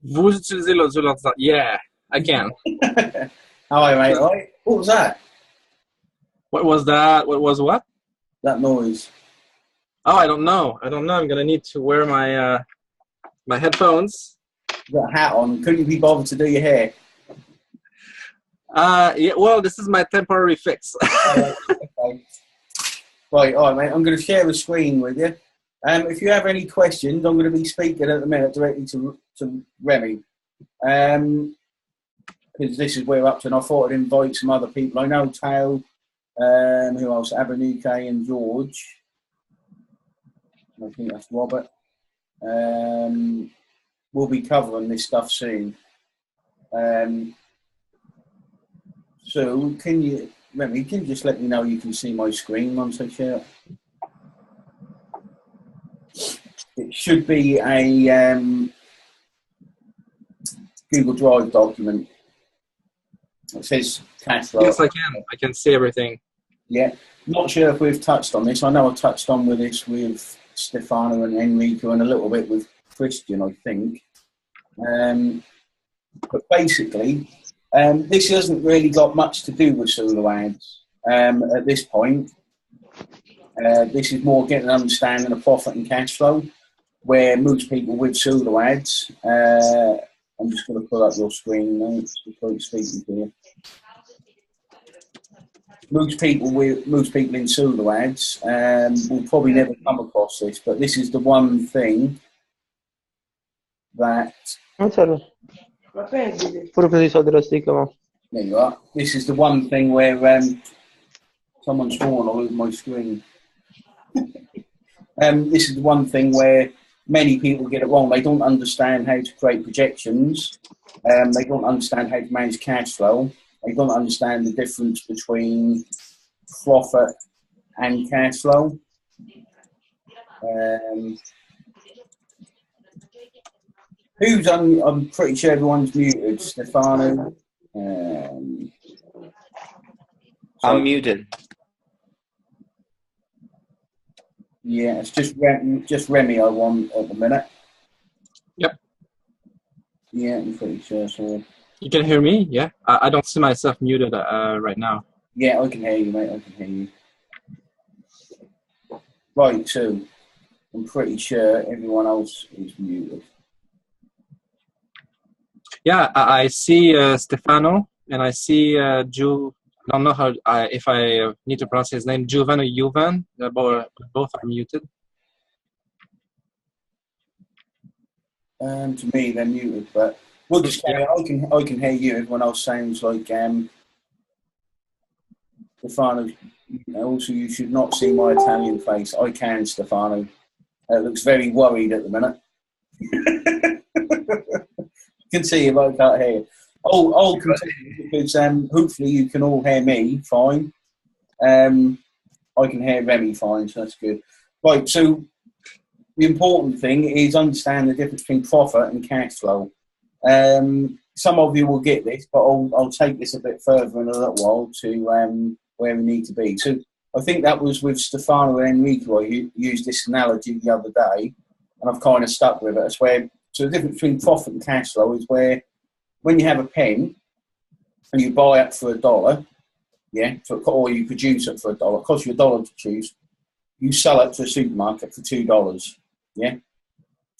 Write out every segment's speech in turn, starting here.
Vous utilisez l'ordinateur? Yeah, I can. How are you, mate? All right? What was that? What was that? What was what? That noise. Oh, I don't know. I don't know. I'm gonna need to wear my headphones. You got a hat on. Couldn't you be bothered to do your hair? Yeah. Well, this is my temporary fix. Oh, okay. Right, all right, mate. I'm going to share the screen with you. If you have any questions, I'm going to be speaking at the minute directly to Remy. Because this is where we're up to, and I thought I'd invite some other people. I know Tao, who else? Abenuke and George. I think that's Robert. We'll be covering this stuff soon. So can you, Remy, can you just let me know you can see my screen once I share it? It should be a Google Drive document. It says cashflow. Yes, I can. I can see everything. Yeah. Not sure if we've touched on this. I know I touched on with this with Stefano and Enrico and a little bit with Christian, I think. But basically, this hasn't really got much to do with Zulu ads at this point. This is more getting an understanding of profit and cash flow, where most people with Zulu ads, I'm just going to pull up your screen now before speaking to you. Most people in Zulu ads will probably never come across this, but this is the one thing that. There you are. This is the one thing where someone's sworn all over my screen. This is the one thing where many people get it wrong. They don't understand how to create projections. They don't understand how to manage cash flow. They don't understand the difference between profit and cash flow. Who's on? I'm pretty sure everyone's muted. Stefano. I'm muted. Yeah, it's just Remy I want at the minute. Yep. Yeah, I'm pretty sure. So. You can hear me? Yeah. I don't see myself muted right now. Yeah, I can hear you, mate. I can hear you. Right, so I'm pretty sure everyone else is muted. Yeah, I see Stefano and I see Ju. I don't know how if I need to pronounce his name. Juvan or Juvan. Both are muted. To me, they're muted, but we'll just carry on. I can hear you. Everyone else sounds like Stefano. Also, you should not see my Italian face. I can, Stefano. It looks very worried at the minute. You can see if I can't hear. I'll continue because hopefully you can all hear me fine. I can hear Remy fine, so that's good. Right, so the important thing is understand the difference between profit and cash flow. Some of you will get this, but I'll take this a bit further in a little while to where we need to be. So I think that was with Stefano and Enrico. I used this analogy the other day, and I've kind of stuck with it. It's where, so the difference between profit and cash flow is where when you have a pen and you buy it for $1, yeah, or you produce it for $1, it costs you $1 to choose. You sell it to a supermarket for $2, yeah. So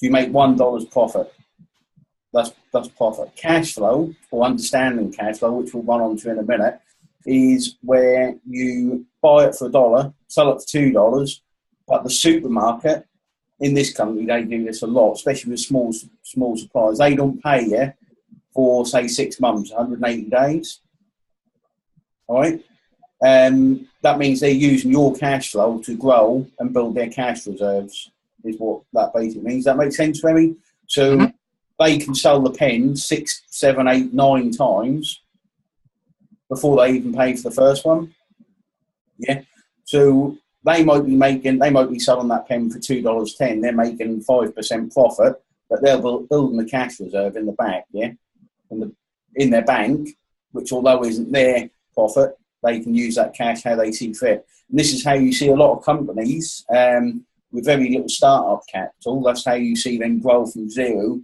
you make $1 profit. That's profit. Cash flow, or understanding cash flow, which we'll run on to in a minute, is where you buy it for $1, sell it for $2, but the supermarket in this country, they do this a lot, especially with small suppliers. They don't pay you for, say, 6 months, 180 days. All right? That means they're using your cash flow to grow and build their cash reserves, is what that basically means. That makes sense, Remy? So they can sell the pen 6, 7, 8, 9 times before they even pay for the first one. Yeah. So they might be selling that pen for $2.10. They're making 5% profit, but they're building the cash reserve in the back, yeah, in their bank, which although isn't their profit, they can use that cash how they see fit. And this is how you see a lot of companies with very little startup capital. That's how you see them grow from 0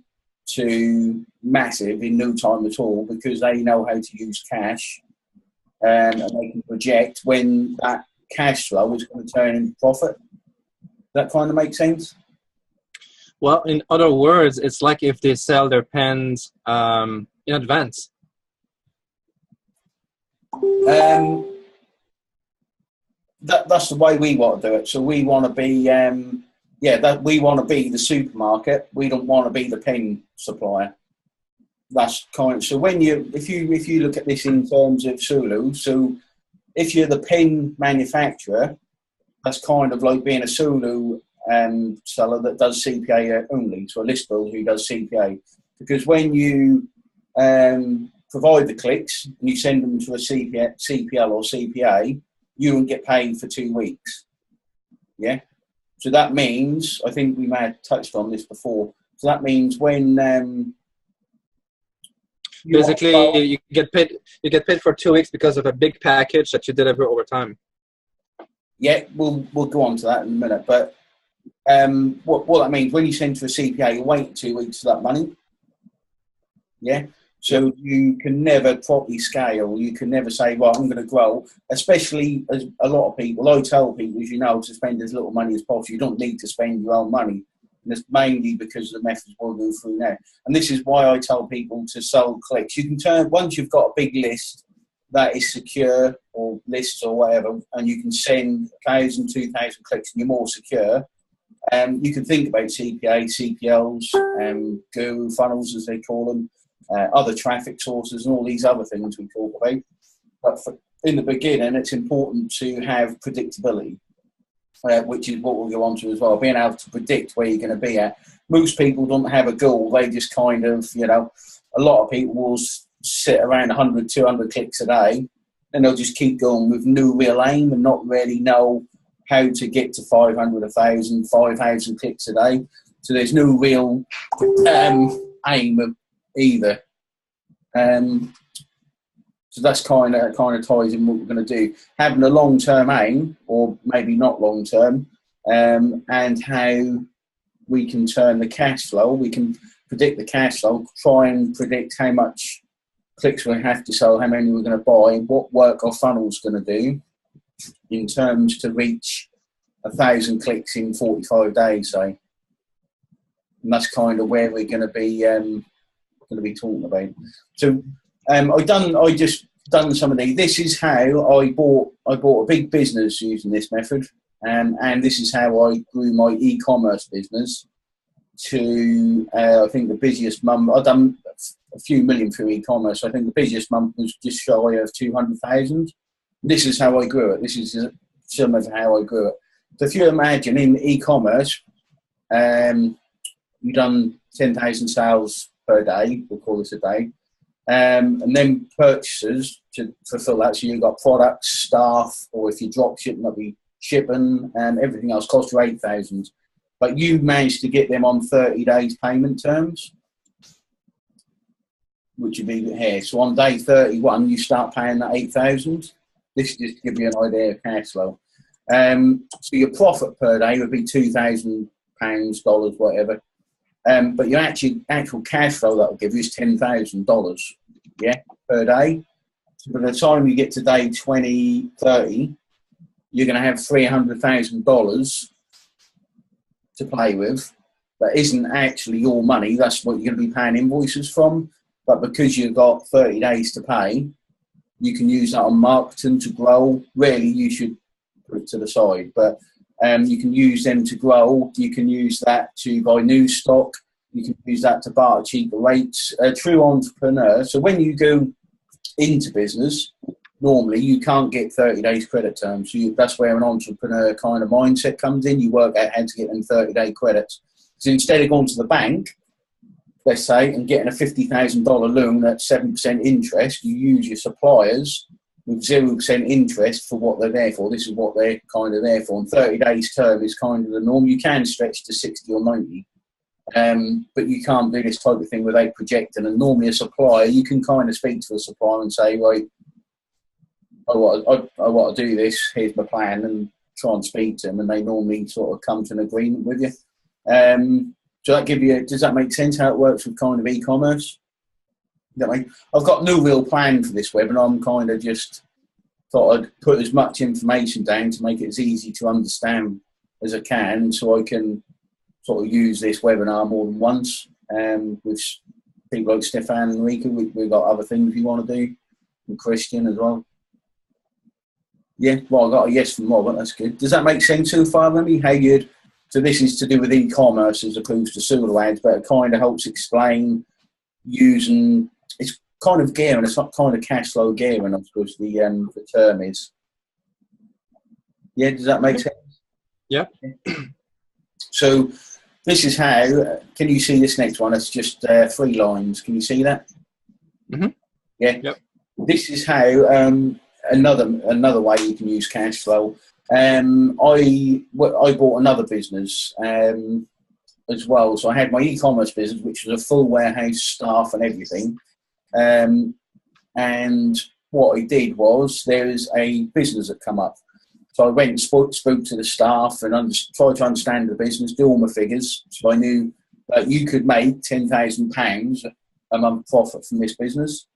to massive in no time at all, because they know how to use cash, and they can project when that cash flow is going to turn into profit. That kind of makes sense? Well, in other words, it's like if they sell their pens in advance. That's the way we want to do it. So we want to be, we want to be the supermarket. We don't want to be the pen supplier. That's kind of, so when if you look at this in terms of Sulu, so if you're the pen manufacturer, that's kind of like being a Sulu seller that does CPA only, so a list builder who does CPA. Because when you provide the clicks and you send them to a CPL or CPA, you won't get paid for 2 weeks. Yeah? So that means, I think we may have touched on this before, so that means when basically you get paid for 2 weeks because of a big package that you deliver over time. Yeah, we'll go on to that in a minute. But what that means, when you send to a CPA, you wait 2 weeks for that money. Yeah. So you can never properly scale. You can never say, well, I'm going to grow, especially as a lot of people. I tell people, as you know, to spend as little money as possible. You don't need to spend your own money. And it's mainly because of the methods we'll go through now. And this is why I tell people to sell clicks. You can turn, once you've got a big list that is secure, or lists or whatever, and you can send 1,000, 2,000 clicks and you're more secure, you can think about CPA, CPLs, guru funnels, as they call them, other traffic sources and all these other things we talk about. But in the beginning, it's important to have predictability, which is what we'll go on to as well, being able to predict where you're going to be at. Most people don't have a goal. They just kind of, a lot of people will sit around 100, 200 clicks a day, and they'll just keep going with no real aim and not really know how to get to 500, 1,000, 5,000 clicks a day. So there's no real aim of either. So that's kind of ties in what we're going to do. Having a long-term aim, or maybe not long-term, and how we can turn the cash flow. We can predict the cash flow, try and predict how much clicks we have to sell, how many we're going to buy, what work our funnel's going to do in terms to reach 1,000 clicks in 45 days, say. And that's kind of where we're going to be talking about. So I just done some of these. This is how I bought a big business using this method, and this is how I grew my e-commerce business to I think the busiest month. I've done a few million through e-commerce. I think the busiest month was just shy of 200,000. This is how I grew it. This is similar to how I grew it. So if you imagine in e-commerce, you've done 10,000 sales per day, we'll call this a day, and then purchases to fulfill that. So you've got products, staff, or if you drop shipping, that'll be shipping, and everything else costs you 8,000. But you managed to get them on 30 days payment terms, which would be here. So on day 31, you start paying that 8,000. This just to give you an idea of cash flow. So your profit per day would be £2,000, dollars, whatever. But your actual cash flow that will give you is $10,000, yeah, per day. So by the time you get to day 20, 30, you're going to have $300,000 to play with. That isn't actually your money. That's what you're going to be paying invoices from. But because you've got 30 days to pay, you can use that on marketing to grow. Really, you should put it to the side. But you can use them to grow. You can use that to buy new stock. You can use that to barter cheaper rates. A true entrepreneur. So when you go into business, normally you can't get 30 days credit terms. So that's where an entrepreneur kind of mindset comes in. You work out how to get them 30-day credits. So instead of going to the bank, let's say, and getting a $50,000 loan at 7% interest, you use your suppliers with 0% interest for what they're there for. This is what they're kind of there for. And 30 days term is kind of the norm. You can stretch to 60 or 90. But you can't do this type of thing without projecting. And normally a supplier, you can kind of speak to a supplier and say, right, I want to do this, here's my plan, and try and speak to them, and they normally sort of come to an agreement with you. So that does that make sense how it works with kind of e-commerce? I've got no real plan for this webinar. I'm kind of just thought I'd put as much information down to make it as easy to understand as I can, so I can sort of use this webinar more than once. With people like Stefan and Rika, we've got other things we want to do, and Christian as well. Yeah, well, I got a yes from Robert. That's good. Does that make sense so far, Remy? How good? So this is to do with e-commerce as opposed to solo ads, but it kind of helps explain using. It's kind of gearing. It's not kind of cash flow gearing, I suppose the term is. Yeah, does that make sense? Yeah. So this is how. Can you see this next one? It's just 3 lines. Can you see that? Mm-hmm. Yeah. Yep. This is how another way you can use cash flow. I bought another business as well. So I had my e-commerce business, which was a full warehouse, staff and everything. And what I did was there is a business that come up. So I went and spoke to the staff and tried to understand the business, do all my figures. So I knew that you could make £10,000 a month profit from this business.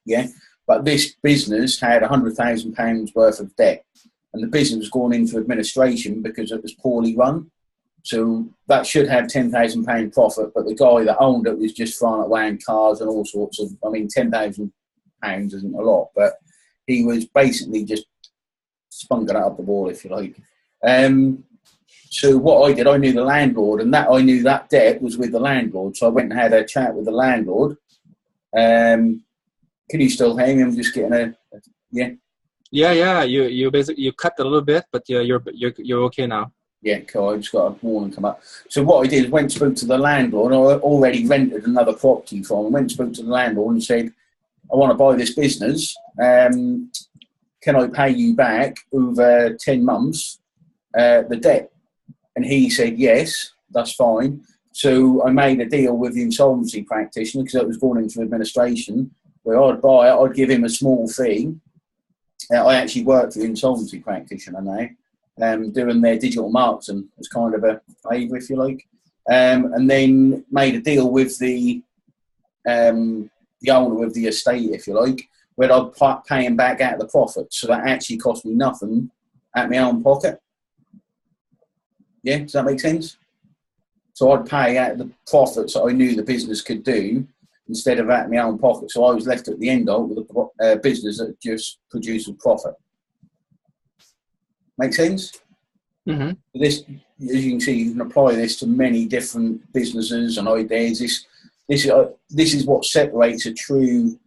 Yeah. But this business had £100,000 worth of debt. And the business was going into administration because it was poorly run. So that should have £10,000 profit, but the guy that owned it was just throwing it away in cars and all sorts of. I mean, £10,000 isn't a lot, but he was basically just spunking it up the wall, if you like. So what I did, I knew the landlord, and I knew that debt was with the landlord. So I went and had a chat with the landlord. Can you still hear me? I'm just getting yeah. Yeah. You basically you cut a little bit, but you're okay now. Yeah, cool. I just got a warning come up. So what I did is went and spoke to the landlord. I already rented another property from him. Went and spoke to the landlord and said, I want to buy this business. Can I pay you back over 10 months the debt? And he said, yes, that's fine. So I made a deal with the insolvency practitioner because it was going into administration, where I'd buy it, I'd give him a small fee. I actually work for the insolvency practitioner now. Doing their digital marketing as kind of a favour, if you like, and then made a deal with the owner of the estate, if you like, where I'd pay him back out of the profit. So that actually cost me nothing at my own pocket. Yeah, does that make sense? So I'd pay out of the profits that I knew the business could do instead of out of my own pocket. So I was left at the end of with a business that just produced a profit. Make sense? Mm-hmm. This, as you can see, you can apply this to many different businesses and ideas. This is what separates a true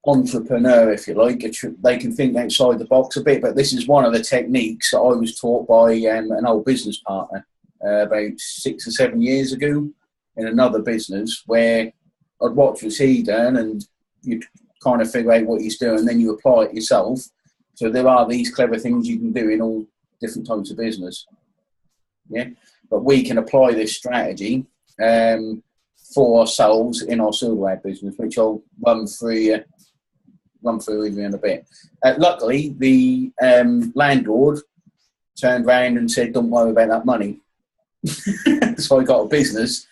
entrepreneur, if you like. They can think outside the box a bit, but this is one of the techniques that I was taught by an old business partner about 6 or 7 years ago in another business, where I'd watch what he done and you kind of figure out what he's doing, and then you apply it yourself. So there are these clever things you can do in all different types of business. Yeah, but we can apply this strategy for ourselves in our silverware business, which I'll run through with you in a bit. Luckily, the landlord turned around and said, "Don't worry about that money." So I got a business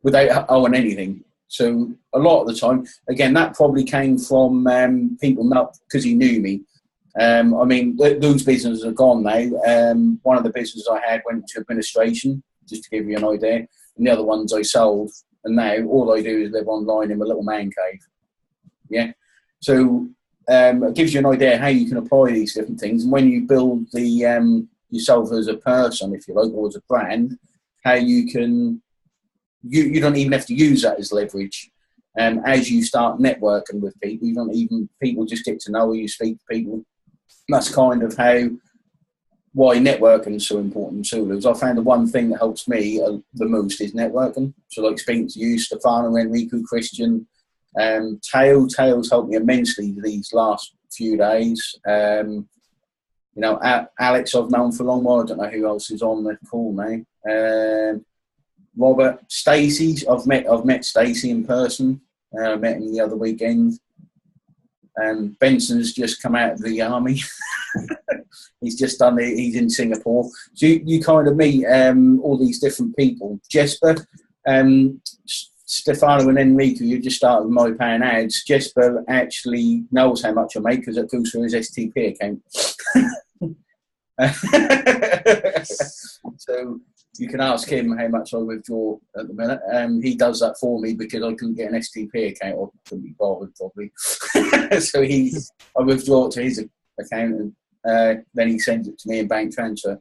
without owing anything. So a lot of the time, again, that probably came from people not because he knew me. I mean, those businesses are gone now. One of the businesses I had went to administration, just to give you an idea, and the other ones I sold. And now all I do is live online in my little man cave. Yeah. So it gives you an idea how you can apply these different things. And when you build the yourself as a person, if you like, or as a brand, how you can, you don't even have to use that as leverage. As you start networking with people, people just get to know you, speak to people. That's kind of why networking is so important too. I found the one thing that helps me the most is networking. So like speaking to you, Stefano, Enrico, Christian, Tails helped me immensely these last few days. Alex I've known for a long while. I don't know who else is on the call now. Robert, Stacey, I've met Stacey in person. I met him the other weekend. Benson's just come out of the army. He's just done it. He's in Singapore. So you kind of meet all these different people. Jesper, Stefano and Enrico, you just started with My Pan Ads. Jesper actually knows how much I make because it goes through his STP account. So you can ask him how much I withdraw at the minute. He does that for me because I couldn't get an STP account, or couldn't be bothered probably. So I withdraw it to his account, and then he sends it to me in bank transfer.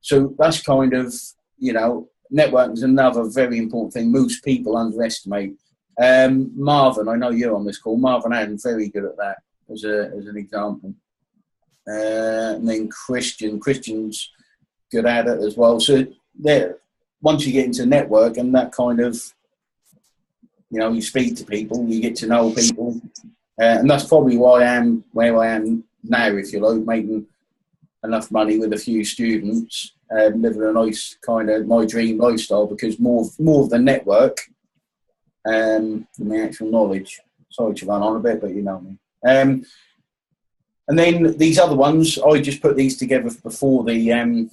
So that's kind of, networking is another very important thing most people underestimate. Marvin, I know you're on this call. Marvin Adams, very good at that as an example. And then Christian's good at it as well. So there, once you get into network and that kind of, you speak to people, you get to know people, and that's probably why I am where I am now, if you like, making enough money with a few students, living a nice kind of my dream lifestyle, because more of the network than the actual knowledge. Sorry to run on a bit, but you know me. And then these other ones, I just put these together before the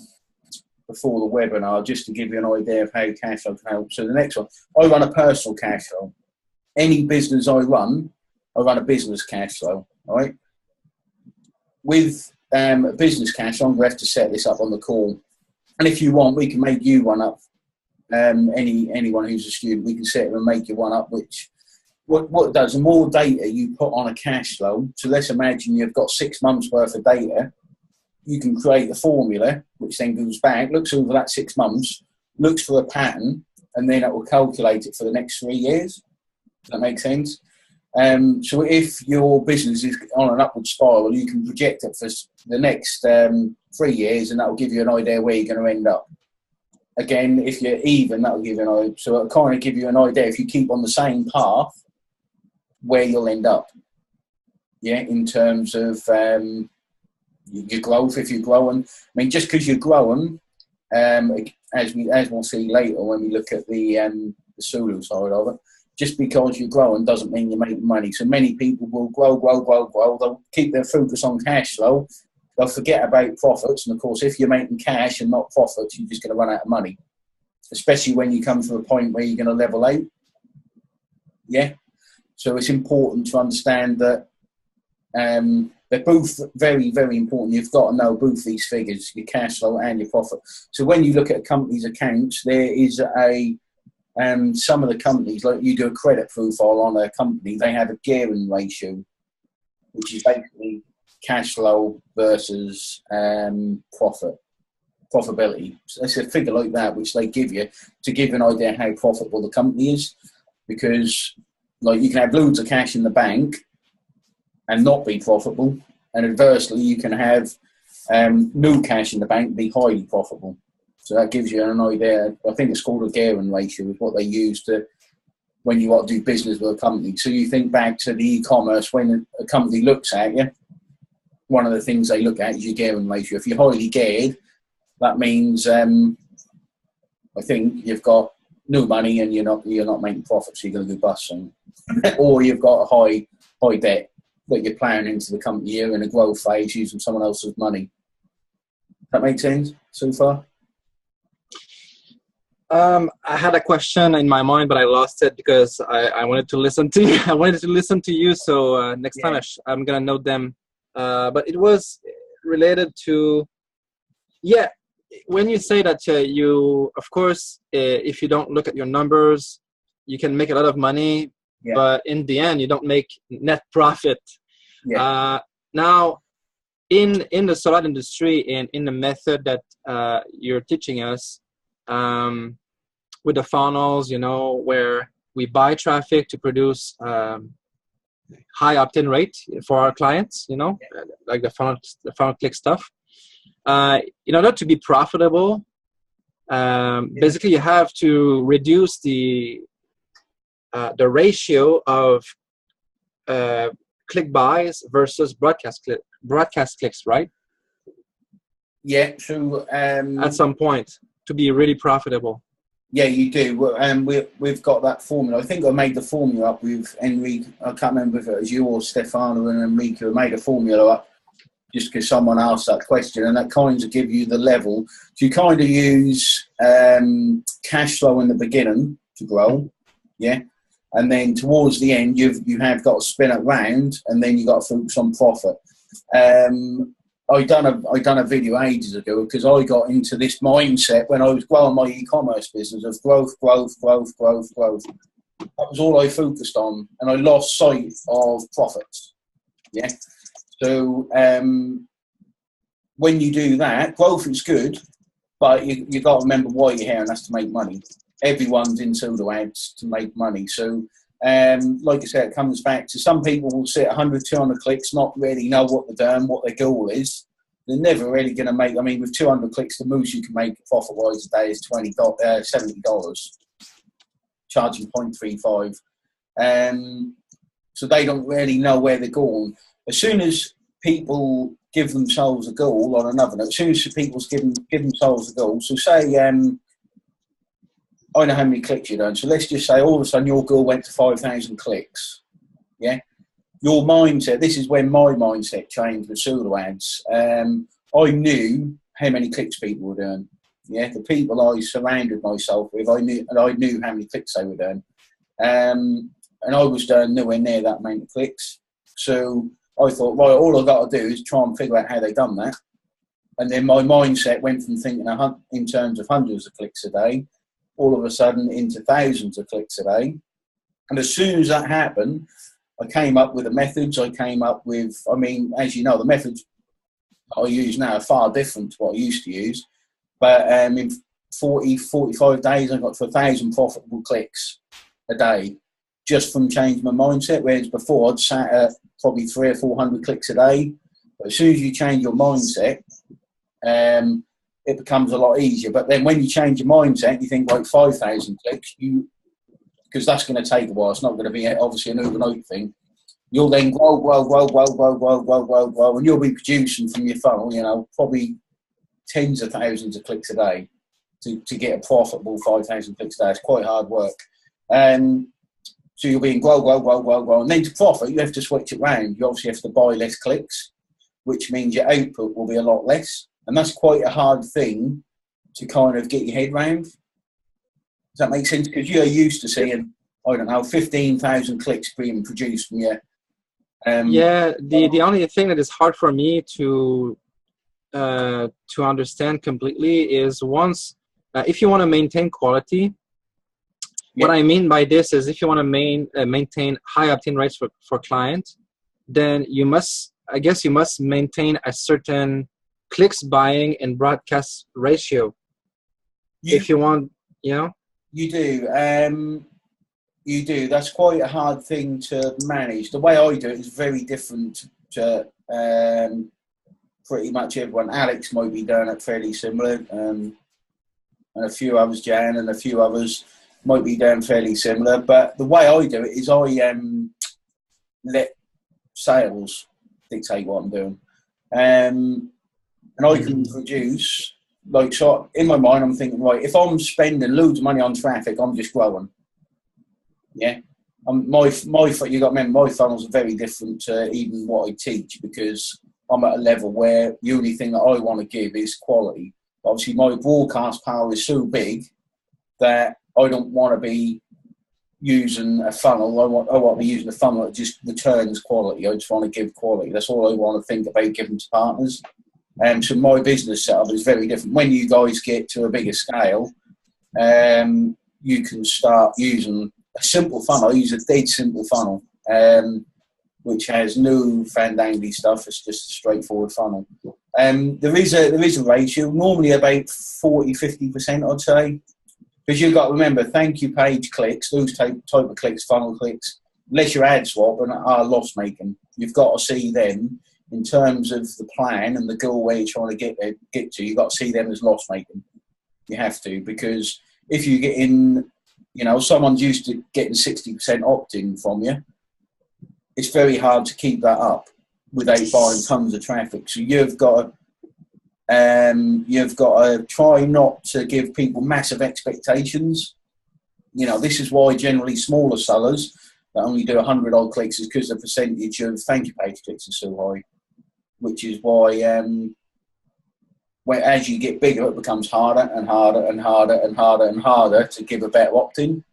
webinar, just to give you an idea of how cash flow can help. So the next one, I run a personal cash flow. Any business I run a business cash flow. All right. With a business cash flow, I'm going to have to set this up on the call. And if you want, we can make you one up. Anyone who's a student, we can set it and make you one up, which what it does, the more data you put on a cash flow, so let's imagine you've got 6 months worth of data, you can create a formula, which then goes back, looks over that 6 months, looks for a pattern, and then it will calculate it for the next 3 years. Does that make sense? So if your business is on an upward spiral, you can project it for the next 3 years, and that will give you an idea where you're going to end up. Again, if you're even, that will give you an idea. So it'll kind of give you an idea, if you keep on the same path, where you'll end up. Yeah, in terms of your growth, if you're growing. I mean, just because you're growing, as we'll see later when we look at the Sulu side of it, just because you're growing doesn't mean you're making money. So many people will grow. They'll keep their focus on cash flow. They'll forget about profits. And of course, if you're making cash and not profits, you're just going to run out of money, especially when you come to a point where you're going to level out. Yeah. So it's important to understand that they're both very, very important. You've got to know both these figures, your cash flow and your profit. So when you look at a company's accounts, there is some of the companies, like you do a credit profile on a company, they have a gearing ratio, which is basically cash flow versus profitability. So it's a figure like that which they give you to give you an idea how profitable the company is, because like you can have loads of cash in the bank and not be profitable, and inversely you can have no cash in the bank and be highly profitable. So that gives you an idea. I think it's called a gearing ratio, is what they use to when you want to do business with a company. So you think back to the e-commerce, when a company looks at you, one of the things they look at is your gearing ratio. If you're highly geared, that means I think you've got no money and you're not making profits, so you're going to go bust soon. Or you've got a high debt that you're planning into the company, you're in a growth phase using someone else's money. That makes sense so far? I had a question in my mind, but I lost it because I wanted to listen to you. I wanted to listen to you, so next time I'm gonna note them. But it was related to, when you say that you, of course, if you don't look at your numbers, you can make a lot of money, but in the end, you don't make net profit. Now, in the solar industry and in the method that you're teaching us, with the funnels, where we buy traffic to produce high opt-in rate for our clients, like the funnel click stuff. In order to be profitable, basically you have to reduce the ratio of click buys versus broadcast clicks, right? Yeah. So at some point, to be really profitable. Yeah, you do. And we've got that formula. I think I made the formula up with Enrique. I can't remember if it was you or Stefano and Enrique who made a formula up just because someone asked that question, and that kind of give you the level. So you kind of use cash flow in the beginning to grow, yeah, and then towards the end you have got to spin it round, and then you got to focus on profit. I done a video ages ago because I got into this mindset when I was growing my e-commerce business of growth. That was all I focused on, and I lost sight of profits. Yeah. So when you do that, growth is good, but you got to remember why you're here, and that's to make money. Everyone's in pseudo ads to make money. So like I said, it comes back to some people will sit 100, 200 clicks, not really know what they're doing, what their goal is. They're never really going to make. I mean, with 200 clicks, the most you can make profit-wise a day is $70, charging 0.35. So they don't really know where they're going. As soon as people give themselves a goal on another note, as soon as people give themselves a goal, so say, I know how many clicks you've done, so let's just say all of a sudden your goal went to 5,000 clicks, yeah? Your mindset, this is when my mindset changed with pseudo ads. I knew how many clicks people were doing, yeah? The people I surrounded myself with, I knew how many clicks they were doing. And I was doing nowhere near that many clicks. So I thought, right, all I've got to do is try and figure out how they've done that. And then my mindset went from thinking in terms of hundreds of clicks a day, all of a sudden into thousands of clicks a day. And as soon as that happened, I came up with the methods. I came up with, I mean, as you know, the methods I use now are far different to what I used to use. But in 45 days, I got to 1,000 profitable clicks a day just from changing my mindset. Whereas before, I'd sat at probably 300 or 400 clicks a day. But as soon as you change your mindset, it becomes a lot easier. But then when you change your mindset, you think like 5,000 clicks, because that's going to take a while. It's not going to be obviously an overnight thing. You'll then grow, and you'll be producing from your funnel, you know, probably tens of thousands of clicks a day to get a profitable 5,000 clicks a day. It's quite hard work. So you'll be in grow, and then to profit, you have to switch it round. You obviously have to buy less clicks, which means your output will be a lot less, and that's quite a hard thing to kind of get your head round. Does that make sense? Because you're used to seeing, I don't know, 15,000 clicks being produced from you. Yeah, the only thing that is hard for me to understand completely is once if you want to maintain quality. Yeah. What I mean by this is if you want to maintain high opt-in rates for clients, then you must maintain a certain clicks buying and broadcast ratio. If you want, you know. You do. You do. That's quite a hard thing to manage. The way I do it is very different to pretty much everyone. Alex might be doing it fairly similar, and a few others, Jan, and a few others might be doing fairly similar. But the way I do it is I let sales dictate what I'm doing, and I can produce. Like, so in my mind, I'm thinking, right, if I'm spending loads of money on traffic, I'm just growing. Yeah. You got to remember, my funnels are very different to even what I teach, because I'm at a level where the only thing that I want to give is quality. Obviously, my broadcast power is so big that I don't want to be using a funnel. I want to be using a funnel that just returns quality. I just want to give quality. That's all I want to think about giving to partners. So my business setup is very different. When you guys get to a bigger scale, you can start using a simple funnel. I use a dead simple funnel, which has no fandangy stuff. It's just a straightforward funnel. There is a ratio, normally about 40-50%, I'd say, because you've got to remember, thank you page clicks, those type of clicks, funnel clicks, unless you're ad swap and are loss making, you've got to see them. In terms of the plan and the goal where you're trying to get to, you've got to see them as loss making. You have to, because if you get in, you know, someone's used to getting 60% opt-in from you, it's very hard to keep that up without buying tons of traffic. So you've got to try not to give people massive expectations. You know, this is why generally smaller sellers that only do 100 odd clicks is because the percentage of thank you page clicks is so high. which is why as you get bigger, it becomes harder and harder and harder and harder and harder to give a better opt-in.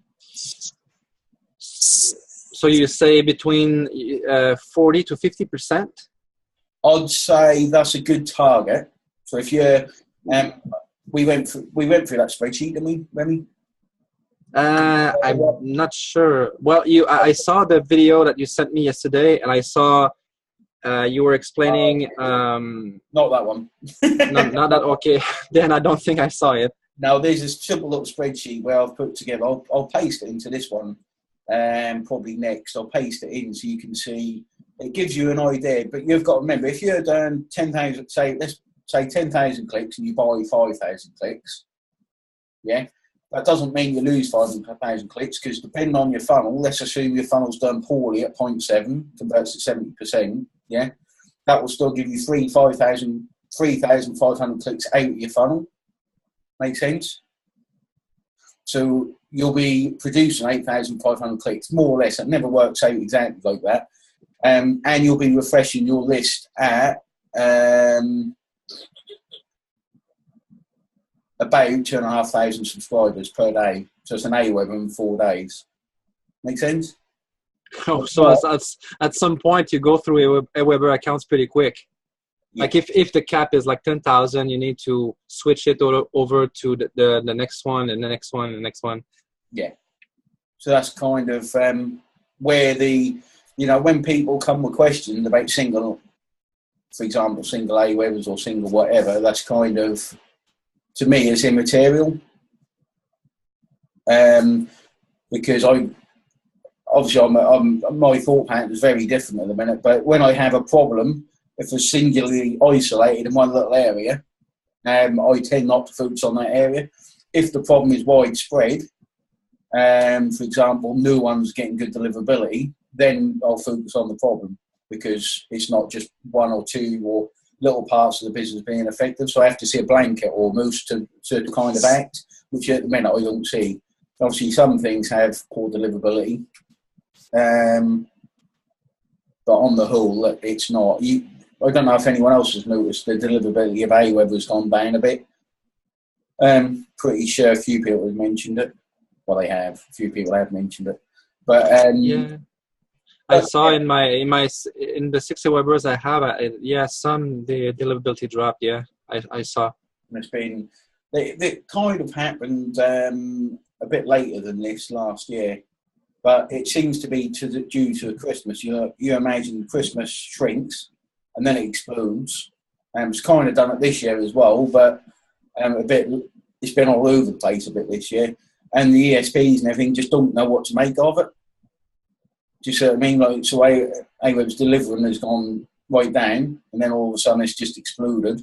So you say between 40 to 50%? I'd say that's a good target. So if you're, we went through that spreadsheet, didn't we, Remy? I'm not sure. Well, I saw the video that you sent me yesterday, and I saw you were explaining. Not that one. not that. Okay, then I don't think I saw it. Now there's this simple little spreadsheet where I've put together. I'll paste it into this one, probably next. I'll paste it in so you can see. It gives you an idea, but you've got to remember if you're doing 10,000, let's say 10,000 clicks, and you buy 5,000 clicks. Yeah. That doesn't mean you lose 5,000 clicks, because depending on your funnel, let's assume your funnel's done poorly at 0.7 compared to 70%, yeah? That will still give you 3,500 clicks out of your funnel. Make sense? So you'll be producing 8,500 clicks, more or less. It never works out exactly like that. And you'll be refreshing your list at about 2,500 subscribers per day. So it's an AWeber in 4 days. Make sense? Oh, so at some point you go through AWeber accounts pretty quick. Yeah. Like if the cap is like 10,000, you need to switch it over to the next one and the next one and the next one. Yeah. So that's kind of where when people come with questions about single, for example, single AWebers or single whatever, that's kind of, to me, it's immaterial, because my thought pattern is very different at the minute. But when I have a problem, if it's singularly isolated in one little area, I tend not to focus on that area. If the problem is widespread, for example, no one's getting good deliverability, then I'll focus on the problem, because it's not just one or two or little parts of the business being effective. So I have to see a blanket almost to kind of act, which at the minute I don't see. Obviously, some things have poor deliverability, but on the whole, it's not. I don't know if anyone else has noticed the deliverability of AWeber has gone down a bit. Pretty sure a few people have mentioned it. Well, they have. A few people have mentioned it, but yeah. I saw in the 60 Webers I have, some the deliverability dropped. Yeah, I saw. It's been it kind of happened a bit later than this last year, but it seems to be due to Christmas. You imagine Christmas shrinks and then it explodes. It's kind of done it this year as well, but it's been all over the place a bit this year, and the ESPs and everything just don't know what to make of it. Do you see what I mean? Like, so AWeb's delivering has gone right down, and then all of a sudden it's just exploded.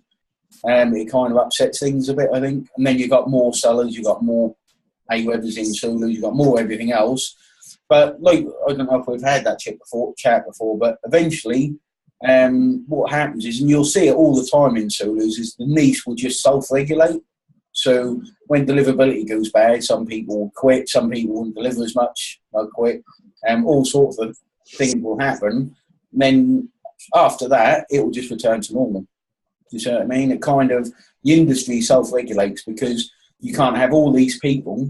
It kind of upsets things a bit, I think. And then you've got more sellers, you've got more AWebers in Zulu, you've got more everything else. But like, I don't know if we've had that chat before, but eventually what happens is, and you'll see it all the time in Zulus, is the niche will just self-regulate. So when deliverability goes bad, some people will quit, some people won't deliver as much, they'll quit. All sorts of things will happen. And then after that, it will just return to normal. Do you see what I mean? It kind of, the industry self-regulates, because you can't have all these people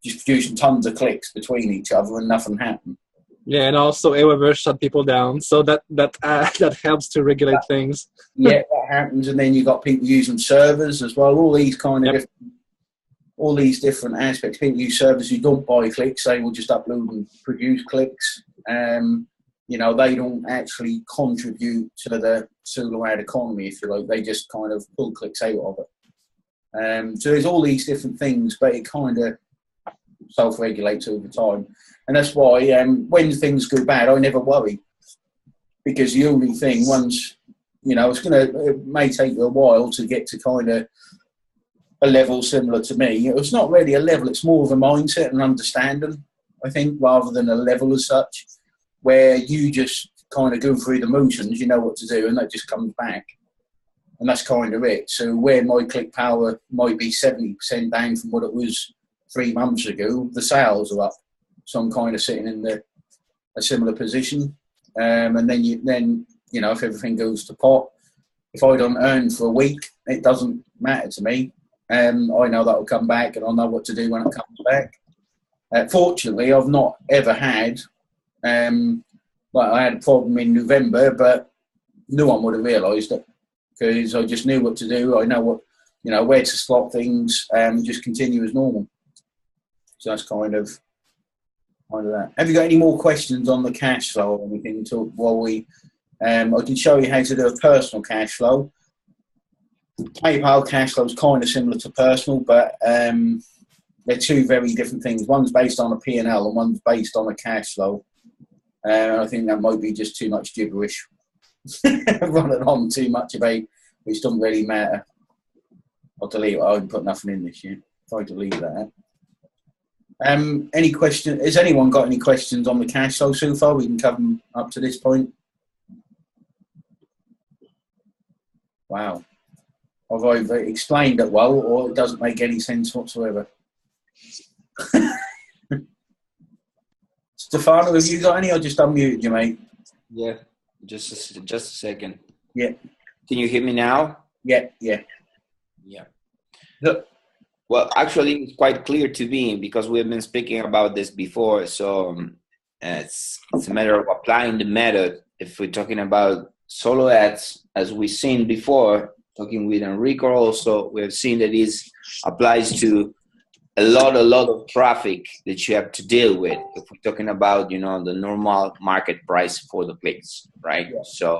just producing tons of clicks between each other and nothing happen. Yeah, and also AWeber shut people down, so that helps to regulate things. Yeah, that happens, and then you've got people using servers as well. All these kind of all these different aspects. People use servers who don't buy clicks; they will just upload and produce clicks. They don't actually contribute to the Zulu ad economy, if you like. They just kind of pull clicks out of it. So there's all these different things, but it kind of self-regulates over time. And that's why when things go bad, I never worry. Because the only thing, once, it may take you a while to get to kind of a level similar to me. It's not really a level, it's more of a mindset and understanding, I think, rather than a level as such, where you just kind of go through the motions, you know what to do, and that just comes back. And that's kind of it. So where my click power might be 70% down from what it was 3 months ago, the sales are up. So I'm kind of sitting in a similar position. And then if everything goes to pot, if I don't earn for a week, it doesn't matter to me. I know that will come back, and I'll know what to do when it comes back. Fortunately, I've not ever had, like I had a problem in November, but no one would have realised it because I just knew what to do. I know what, where to slot things, just continue as normal. So that's kind of that. Have you got any more questions on the cash flow or anything? I can show you how to do a personal cash flow. PayPal cash flow is kind of similar to personal, but they're two very different things. One's based on a P&L and one's based on a cash flow. I think that might be just too much gibberish. Running on too much about, which doesn't really matter. I'll delete it. I haven't put nothing in this year. If I delete that. Any question? Has anyone got any questions on the cash flow so far? We can cover them up to this point. Wow. Have I either explained it well, or it doesn't make any sense whatsoever? Stefano, have you got any? I just unmuted you, mate. Yeah, just a second. Yeah. Can you hear me now? Yeah. Look, well, actually, it's quite clear to me because we've been speaking about this before. So it's a matter of applying the method. If we're talking about solo ads, as we've seen before, talking with Enrico also, we have seen that it applies to a lot of traffic that you have to deal with. If we're talking about, the normal market price for the clicks, right? Yeah. So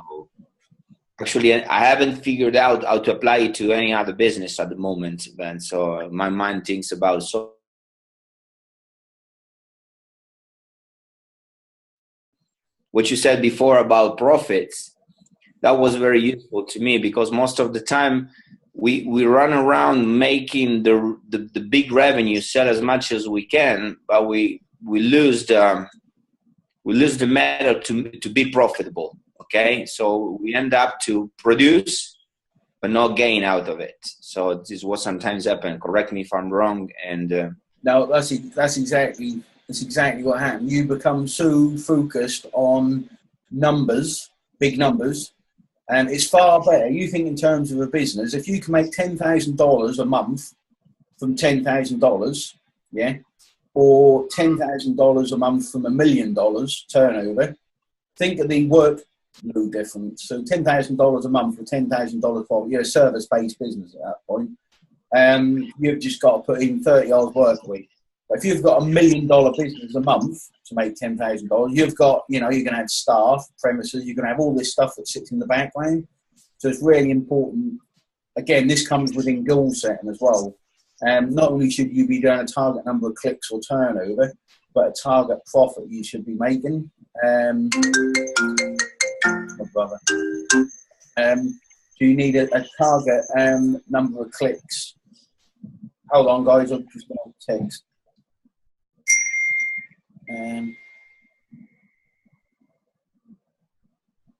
actually, I haven't figured out how to apply it to any other business at the moment, Ben. So my mind thinks about so. What you said before about profits, that was very useful to me because most of the time we run around making the big revenue, sell as much as we can, but we lose the method to be profitable. Okay, so we end up to produce but not gain out of it. So this is what sometimes happens. Correct me if I'm wrong. And no, that's exactly what happened. You become so focused on numbers, big numbers. And it's far better. You think in terms of a business, if you can make $10,000 a month from $10,000, yeah, or $10,000 a month from $1 million turnover, think of the workload difference. So $10,000 a month for $10,000 for you're a service-based business at that point. You've just got to put in 30 hours work a week. But if you've got $1 million business a month to make $10,000, you've got, you're going to have staff, premises, you're going to have all this stuff that sits in the background. So it's really important. Again, this comes within goal setting as well. Not only should you be doing a target number of clicks or turnover, but a target profit you should be making. My brother. So you need a target number of clicks. Hold on, guys. I'm just going to text.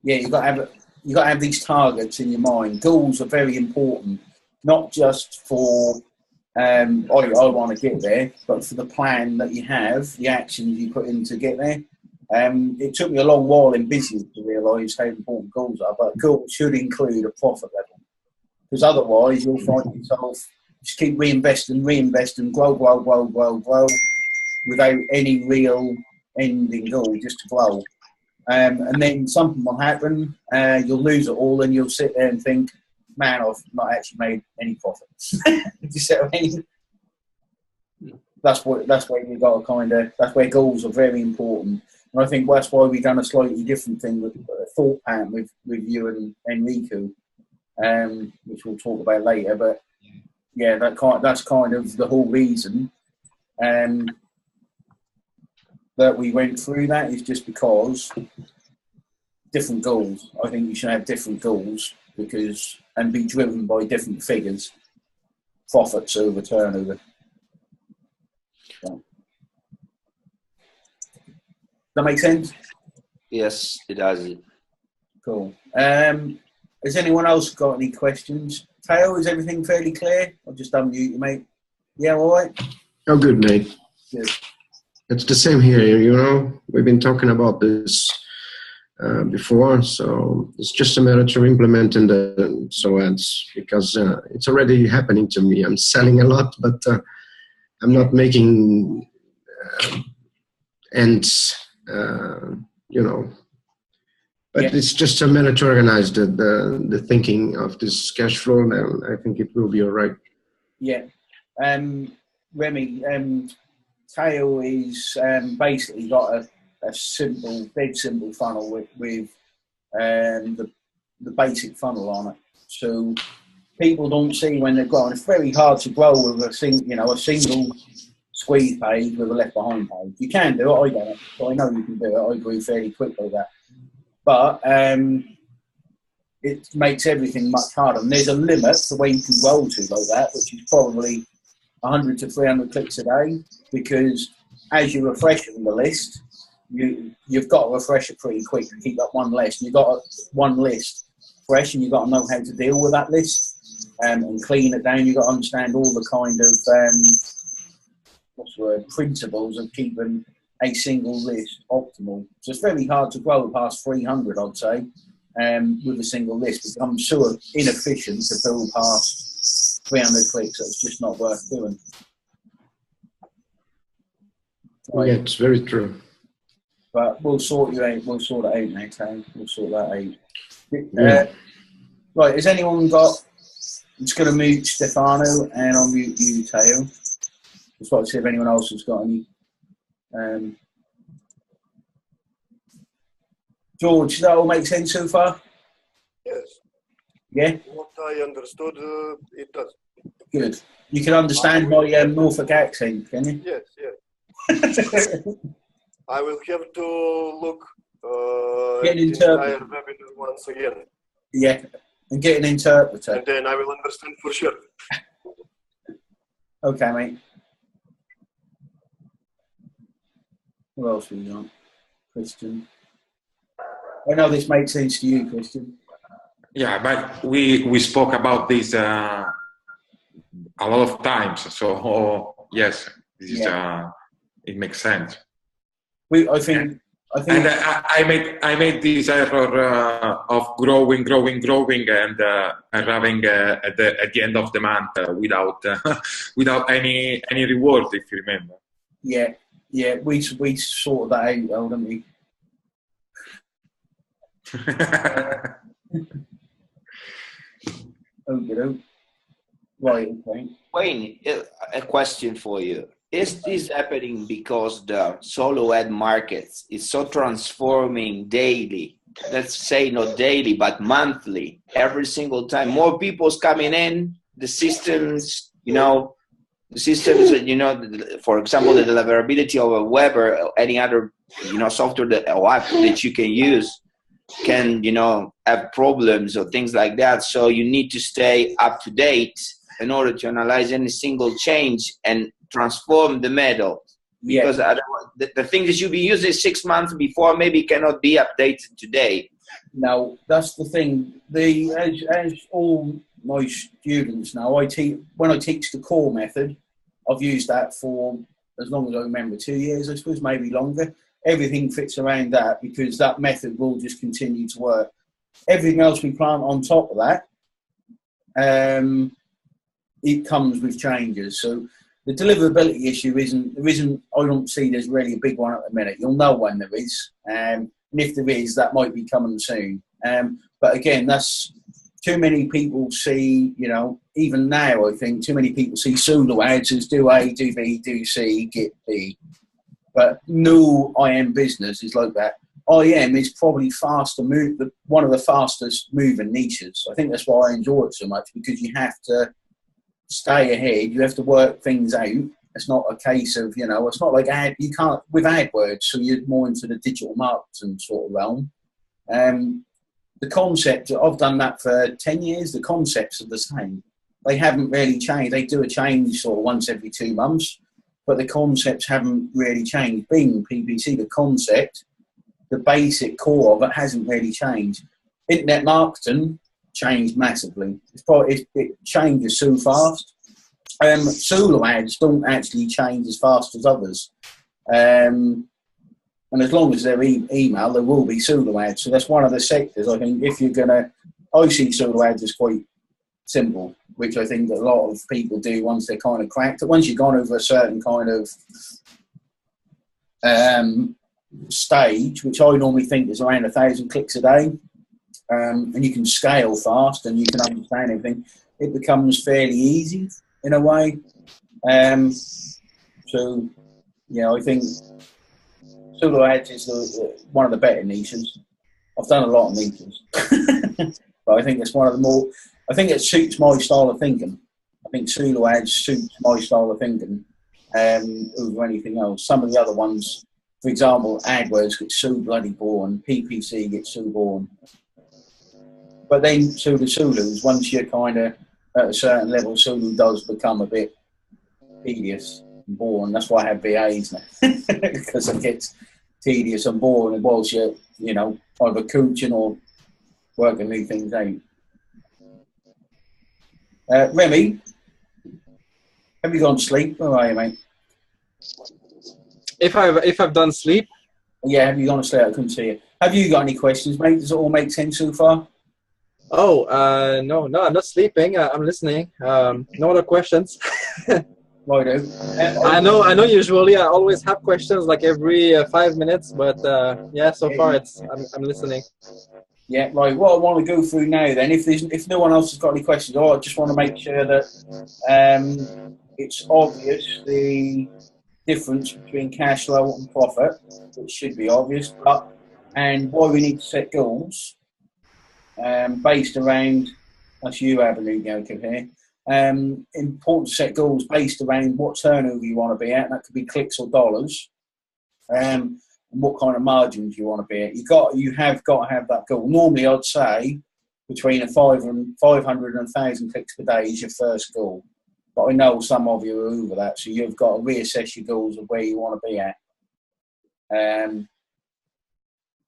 Yeah, you've got to have these targets in your mind. Goals are very important, not just for I want to get there, but for the plan that you have, the actions you put in to get there. It took me a long while in business to realise how important goals are, but goals should include a profit level, because otherwise you'll find yourself just keep reinvesting, grow without any real ending goal, just to grow. And then something will happen, you'll lose it all, and you'll sit there and think, man, I've not actually made any profit. You see what I mean? That's where you got to that's where goals are very important. And I think that's why we've done a slightly different thing with a thought pattern with you and Enrico, which we'll talk about later. But yeah, that's kind of the whole reason that we went through that, is just because different goals. I think you should have different goals and be driven by different figures, profits over turnover. So. Does that make sense? Yes, it does. Cool. Has anyone else got any questions? Teo, is everything fairly clear? I'll just unmute you, mate. Yeah, all right? Oh, good, mate. Good. It's the same here, We've been talking about this before. So it's just a matter to implement in the solo ads, because it's already happening to me. I'm selling a lot, but I'm not making ends, But it's just a matter to organize the thinking of this cash flow, and I think it will be all right. Yeah. Remy, Tail is basically got a simple, dead simple funnel with the basic funnel on it. So people don't see when they're growing. It's very hard to grow with a single squeeze page with a left behind page. You can do it. I don't. So I know you can do it. I grew fairly quickly with that. But it makes everything much harder. And there's a limit to where you can roll to like that, which is probably 100 to 300 clicks a day, because as you're refreshing the list, you've got to refresh it pretty quick to keep that one list. You've got one list fresh, and you've got to know how to deal with that list and clean it down. You've got to understand all the kind of principles of keeping a single list optimal. So it's very hard to grow past 300, I'd say, with a single list. It becomes so inefficient to build past 300 clicks that it's just not worth doing. Right. Yeah, it's very true. But we'll sort you out. We'll sort it out now, Tam. We'll sort that out. Yeah. Right, has anyone got... I'm just going to mute Stefano and I'll mute you, Teo. Just like to see if anyone else has got any... George, does that all make sense so far? Yes. Yeah? What I understood, it does. Good. You can understand my Norfolk accent, can you? Yes, yes. I will have to look Get an at the entire interpreter. webinar once again. Yeah, and get an interpreter. And then I will understand for sure. Okay, mate. What else we got? Christian. I know this makes sense to you, Christian. Yeah, but we spoke about this a lot of times. So yes, this is it makes sense. I think. And I made this error of growing, and arriving at the end of the month without any reward, if you remember. Yeah, we sorted that out, though, didn't we? Okay. Right, okay. Wayne, a question for you. Is this happening because the solo ad markets is so transforming daily? Let's say not daily, but monthly, every single time. More people's coming in, the systems, for example, the deliverability of a web or any other, software or app that you can use can, have problems or things like that. So you need to stay up to date in order to analyze any single change and transform the model. Because the thing that you've been using 6 months before maybe cannot be updated today. No, that's the thing. As all my students know, when I teach the core method, I've used that for as long as I remember, 2 years, I suppose, maybe longer. Everything fits around that because that method will just continue to work. Everything else we plant on top of that, it comes with changes. So the deliverability issue I don't see there's really a big one at the minute. You'll know when there is. And if there is, that might be coming soon. But again, that's too many people see, even now, I think too many people see solo ads as do A, do B, do C, get B. But no IM business is like that. IM is probably one of the fastest moving niches. I think that's why I enjoy it so much, because you have to stay ahead. You have to work things out. It's not a case of, it's not like you can't with AdWords, so you're more into the digital marketing sort of realm. The concept, I've done that for 10 years. The concepts are the same. They haven't really changed. They do a change sort of once every 2 months, but the concepts haven't really changed. Being PPC, the concept, the basic core of it hasn't really changed. Internet marketing changed massively. It changes so fast. Solo ads don't actually change as fast as others. And as long as they're email, there will be pseudo ads. So that's one of the sectors. I think if you're gonna, I see pseudo ads as quite simple, which I think that a lot of people do once they're kind of cracked. Once you've gone over a certain kind of stage, which I normally think is around 1,000 clicks a day, and you can scale fast and you can understand everything, it becomes fairly easy in a way. So, yeah, I think pseudo ads is one of the better niches. I've done a lot of niches, but I think it's one of the more. I think it suits my style of thinking. I think pseudo ads suits my style of thinking over anything else. Some of the other ones, for example, AdWords gets so bloody boring. PPC gets so boring. But then Sulu's, once you're kind of at a certain level, Sulu does become a bit tedious and boring. That's why I have VAs now, because it gets tedious and boring whilst you're, you know, either coaching or working new things out. Remy, have you gone to sleep? Where are you, mate? If I've done sleep? Yeah, have you gone to sleep? I couldn't see you. Have you got any questions, mate? Does it all make sense so far? Oh, no, I'm not sleeping. I'm listening. No other questions. Righto. I know. Usually, I always have questions like every 5 minutes, but yeah, so far I'm listening. Yeah, right. What I want to go through now, then, if no one else has got any questions, I just want to make sure that it's obvious the difference between cash flow and profit, which should be obvious, and why we need to set goals based around. That's you, Avenue Joker here. Important to set goals based around what turnover you want to be at. That could be clicks or dollars. And what kind of margins you want to be at. You have got to have that goal. Normally, I'd say between 500 and 1,000 clicks per day is your first goal. But I know some of you are over that, so you've got to reassess your goals of where you want to be at.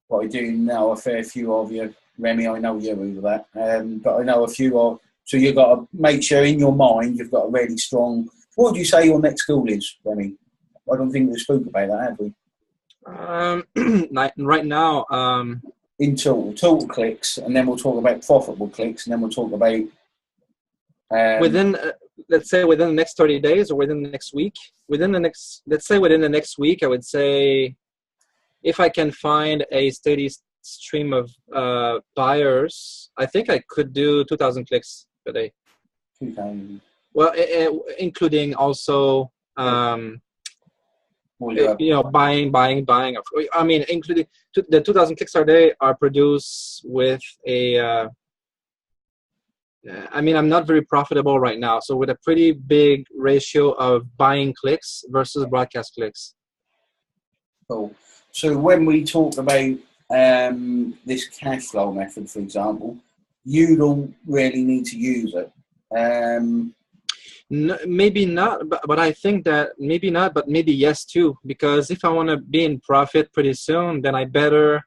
But I do know a fair few of you, Remy, I know you're over that. But I know a few of, so you've got to make sure in your mind you've got a really strong. What would you say your next goal is, Remy? I don't think we spoke about that, have we? Right now, in total clicks, and then we'll talk about profitable clicks, and then we'll talk about within let's say within the next 30 days or within the next week. Within the next week, I would say if I can find a steady stream of buyers, I think I could do 2,000 clicks per day. 2,000. Well, including also buying. I mean, including the 2,000 clicks a day are produced with a. I mean, I'm not very profitable right now, so with a pretty big ratio of buying clicks versus broadcast clicks. Cool. So when we talk about this cash flow method, for example, you don't really need to use it. No, maybe not, but I think that maybe not, but maybe yes too. Because if I want to be in profit pretty soon, then I better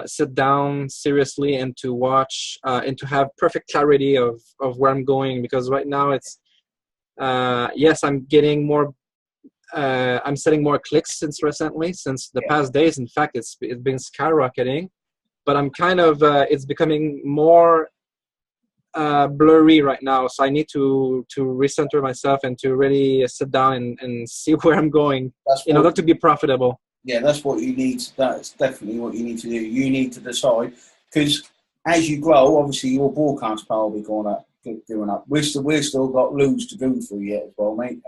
sit down seriously and to watch and to have perfect clarity of where I'm going. Because right now it's yes, I'm getting more. I'm setting more clicks since the past days. In fact, it's been skyrocketing, but I'm kind of it's becoming more blurry right now, so I need to recenter myself and to really sit down and see where I'm going in order to be profitable. Yeah, that's what you need. That's definitely what you need to do. You need to decide, because as you grow, obviously your broadcast power will be going up. We've still got loads to go through yet as well, mate.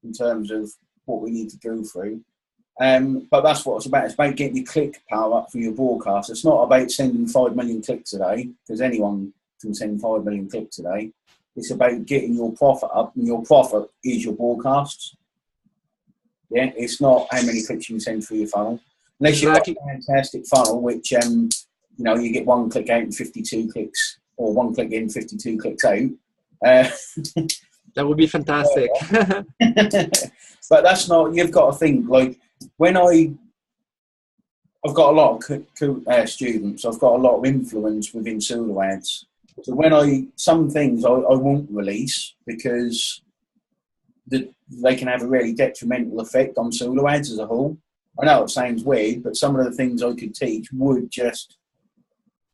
In terms of what we need to go through. But that's what it's about. It's about getting your click power up for your broadcast. It's not about sending 5 million clicks a day, because anyone can send 5 million clicks a day. It's about getting your profit up, and your profit is your broadcasts. Yeah, it's not how many clicks you can send through your funnel. Unless you've got a fantastic funnel, which you get 1 click out and 52 clicks, or 1 click in, 52 clicks out. That would be fantastic. But that's not. You've got to think like when I've got a lot of students. I've got a lot of influence within solo ads. So when some things I won't release because they can have a really detrimental effect on solo ads as a whole. I know it sounds weird, but some of the things I could teach would just,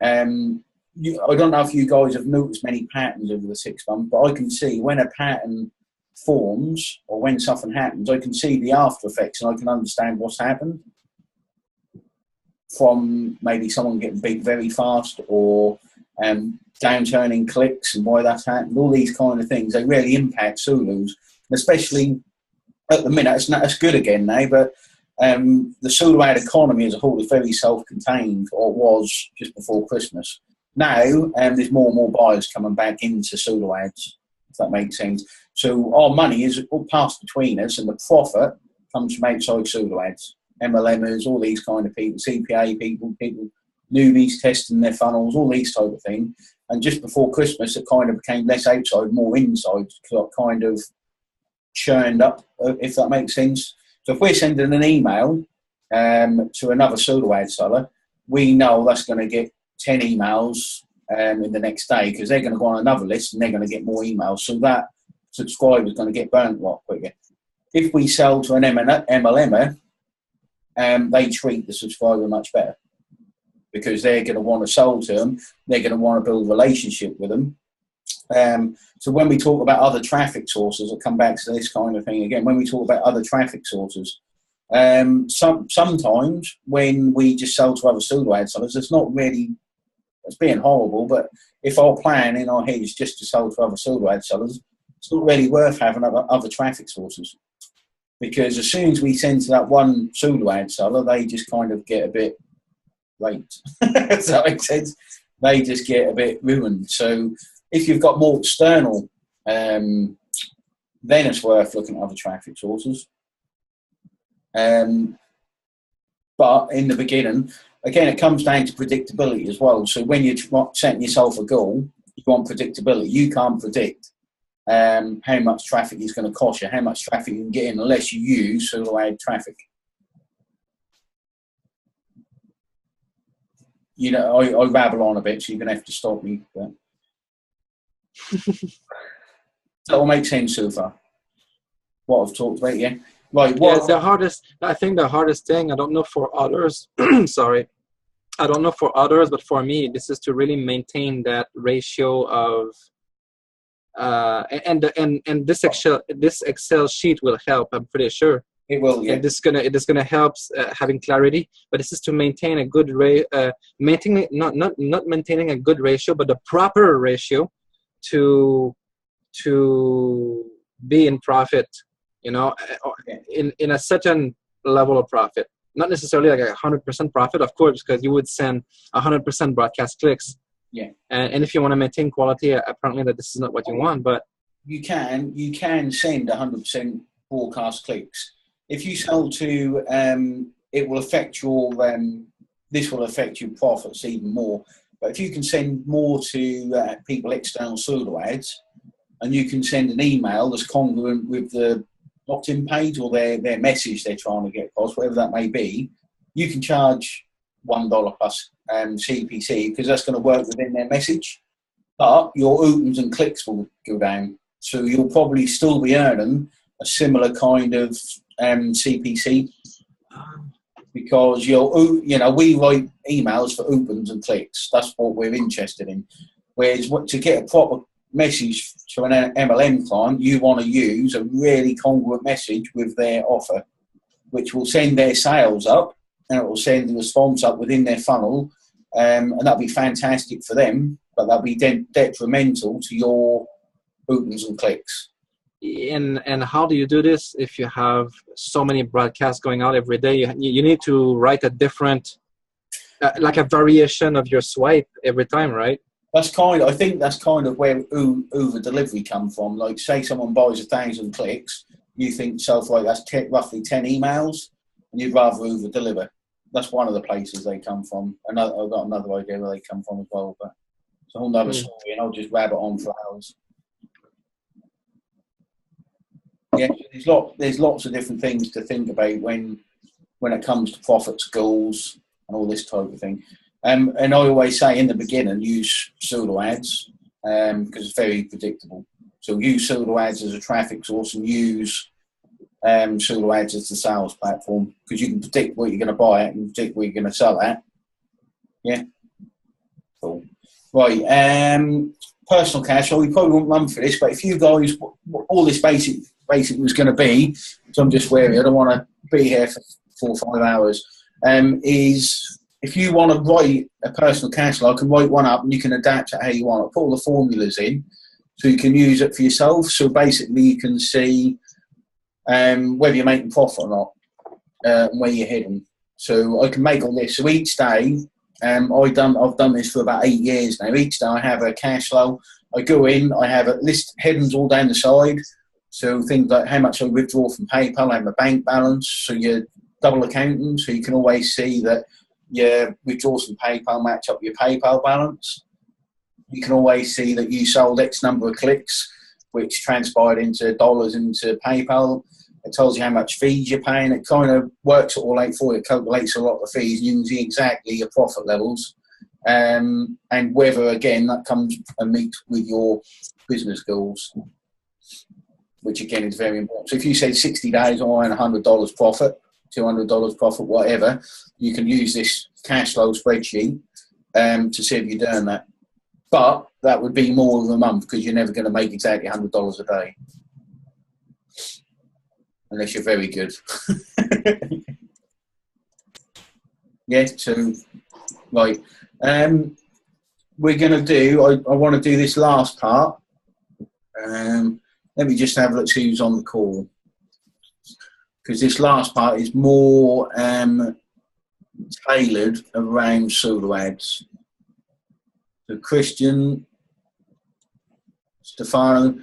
I don't know if you guys have noticed many patterns over the 6 months, but I can see when a pattern forms or when something happens, I can see the after effects and I can understand what's happened. From maybe someone getting big very fast or downturning clicks and why that's happened, all these kind of things, they really impact Zulus, especially at the minute. It's good again now, but the Zulu ad economy as a whole is very self-contained, or it was just before Christmas. Now there's more and more buyers coming back into Zulu ads, if that makes sense. So our money is all passed between us, and the profit comes from outside Zulu ads. MLMers, all these kind of people, CPA people, newbies testing their funnels, all these type of things. And just before Christmas, it kind of became less outside, more inside, kind of churned up, if that makes sense. So if we're sending an email to another pseudo ad seller, we know that's going to get 10 emails in the next day, because they're going to go on another list and they're going to get more emails. So that subscriber is going to get burnt a lot quicker. If we sell to an MLMer, they treat the subscriber much better, because they're going to want to sell to them. They're going to want to build a relationship with them. So when we talk about other traffic sources, I'll come back to this kind of thing again. When we talk about other traffic sources, sometimes when we just sell to other pseudo ad sellers, it's not really, it's being horrible, but if our plan in our head is just to sell to other pseudo ad sellers, it's not really worth having other traffic sources. Because as soon as we send to that one pseudo ad seller, they just kind of get a bit late. Does that make sense? They just get a bit ruined. So if you've got more external, then it's worth looking at other traffic sources. But in the beginning, again, it comes down to predictability as well. So when you're setting yourself a goal, you want predictability. You can't predict how much traffic is going to cost you, how much traffic you can get in, unless you use pseudo ad traffic. You know, I rabble on a bit, so you're going to have to stop me. But that will make sense so far, what I've talked about, yeah? Right, what? Yeah, I think the hardest thing, I don't know for others, sorry, I don't know for others, but for me, this is to really maintain that ratio of, and this Excel sheet will help, I'm pretty sure. It will, yeah. And this is gonna help having clarity, but this is to maintain a good maintaining not maintaining a good ratio, but the proper ratio to be in profit, you know, in a certain level of profit, not necessarily like 100% profit, of course, because you would send 100% broadcast clicks. Yeah. And if you want to maintain quality, apparently that this is not what you want, but you can send 100% broadcast clicks. If you sell to, it will affect your, this will affect your profits even more. But if you can send more to people external pseudo ads, and you can send an email that's congruent with the opt-in page or their message they're trying to get across, whatever that may be, you can charge $1 plus CPC, because that's going to work within their message. But your opens and clicks will go down. So you'll probably still be earning a similar kind of CPC, because we write emails for opens and clicks. That's what we're interested in. Whereas to get a proper message to an MLM client, you want to use a really congruent message with their offer, which will send their sales up, and it will send the response up within their funnel, and that'll be fantastic for them, but that'll be detrimental to your opens and clicks. And how do you do this if you have so many broadcasts going out every day? You need to write a different, like a variation of your swipe every time, right? I think that's kind of where over delivery come from. Like, say someone buys 1,000 clicks, you think yourself, like, that's roughly 10 emails, and you'd rather over deliver. That's one of the places they come from. I've got another idea where they come from as well, but it's a whole nother story, and I'll just rabbit on for hours. Yeah, there's lots of different things to think about when it comes to profits, goals, and all this type of thing. And I always say in the beginning, use pseudo ads because it's very predictable. So use pseudo ads as a traffic source, and use Solo Ads as the sales platform, because you can predict what you're going to buy at and predict what you're going to sell at. Yeah. Cool. Right. Personal cash. So we probably won't run for this, but if you guys, all this basic was going to be, so I'm just wary, I don't want to be here for 4 or 5 hours, is if you want to write a personal cash flow, I can write one up and you can adapt it how you want. Put all the formulas in so you can use it for yourself. So basically you can see whether you're making profit or not, and where you're heading. So I can make all this. So each day, I've done this for about 8 years now. Each day I have a cash flow. I go in, I have a list, headings all down the side. So things like how much I withdraw from PayPal, I have a bank balance. So you're double accounting, so you can always see that your withdrawals from PayPal match up with your PayPal balance. You can always see that you sold X number of clicks, which transpired into dollars into PayPal. It tells you how much fees you're paying. It kind of works it all out for you. It calculates a lot of fees. You can see exactly your profit levels, and whether, again, that comes and meets with your business goals, which, again, is very important. So if you say 60 days, I earn $100 profit, $200 profit, whatever, you can use this cash flow spreadsheet to see if you're doing that. But that would be more of a month, because you're never going to make exactly $100 a day. Unless you're very good. Yeah, so, right. We're going to do, I want to do this last part. Let me just have a look, see who's on the call. Because this last part is more tailored around solo ads. So Christian, Stefano,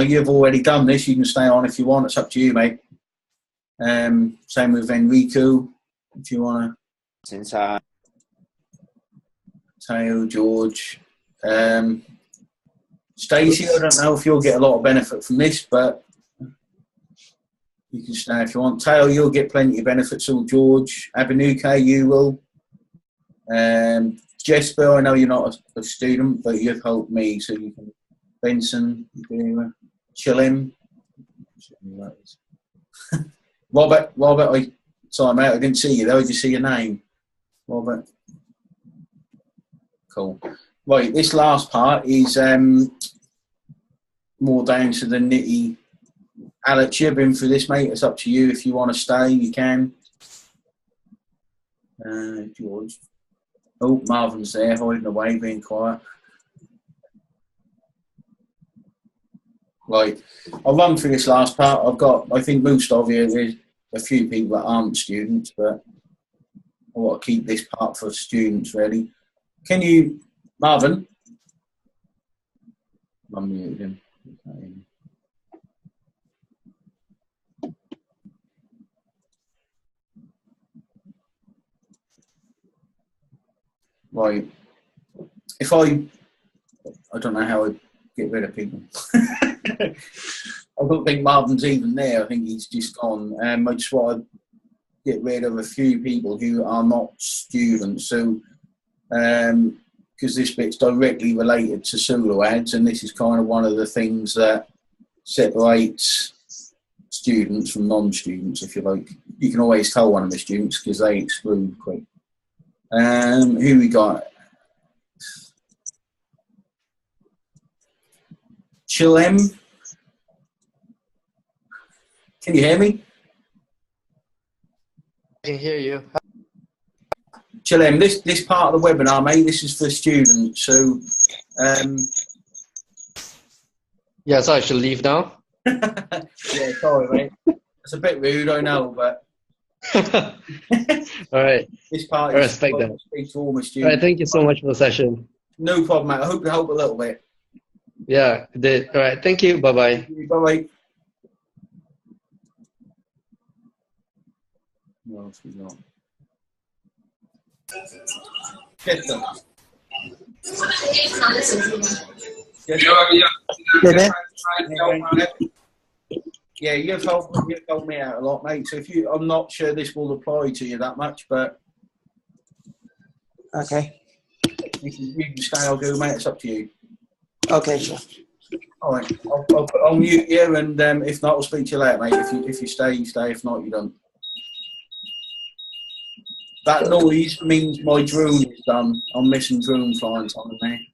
you've already done this. You can stay on if you want. It's up to you, mate. Same with Enrico, if you want to. Since Teo, George. Stacey, I don't know if you'll get a lot of benefit from this, but you can stay if you want. Teo, you'll get plenty of benefits. All George. Abenuke, you will. Jesper, I know you're not a student, but you've helped me, so you can. Benson, Chillim. Robert, sorry mate, I didn't see you there. I just see your name. Robert. Cool. Right, this last part is more down to the nitty. Alex, you've been through this, mate. It's up to you. If you want to stay, you can. George. Oh, Marvin's there, hiding away, being quiet. Right, I'll run through this last part. I think most of you, there's a few people that aren't students, but I want to keep this part for students, really. Can you, Marvin? I'm muted him. Right, if I don't know how I get rid of people. I don't think Marvin's even there. I think he's just gone. I just want to get rid of a few people who are not students. So, because this bit's directly related to solo ads, and this is kind of one of the things that separates students from non-students, if you like. You can always tell one of the students because they exclude quick. Who we got? Chilem. Can you hear me? I can hear you. Chilem, this part of the webinar, mate, this is for students. So, yeah, so I should leave now. yeah, sorry, mate. It's a bit rude, I know, but. All right. This part I respect that. To all my students. All right, thank you so much for the session. No problem, mate. I hope to help a little bit. Yeah, I did. All right, thank you. Bye-bye. Bye-bye. What else we got? Yes, sir. Yeah, you've helped me out a lot, mate. So I'm not sure this will apply to you that much, but okay, you can stay or go, mate. It's up to you. okay, sure. All right, I'll mute you, and if not, I'll speak to you later, mate. If you stay, you stay. If not, you don't. That noise means my drone is done. I'm missing drone flying on me.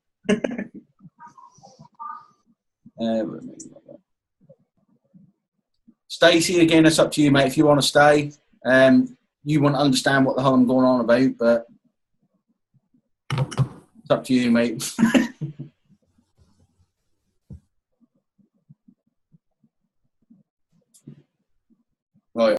Stacey, again, it's up to you, mate. If you want to stay, you want to understand what the hell I'm going on about, but it's up to you, mate.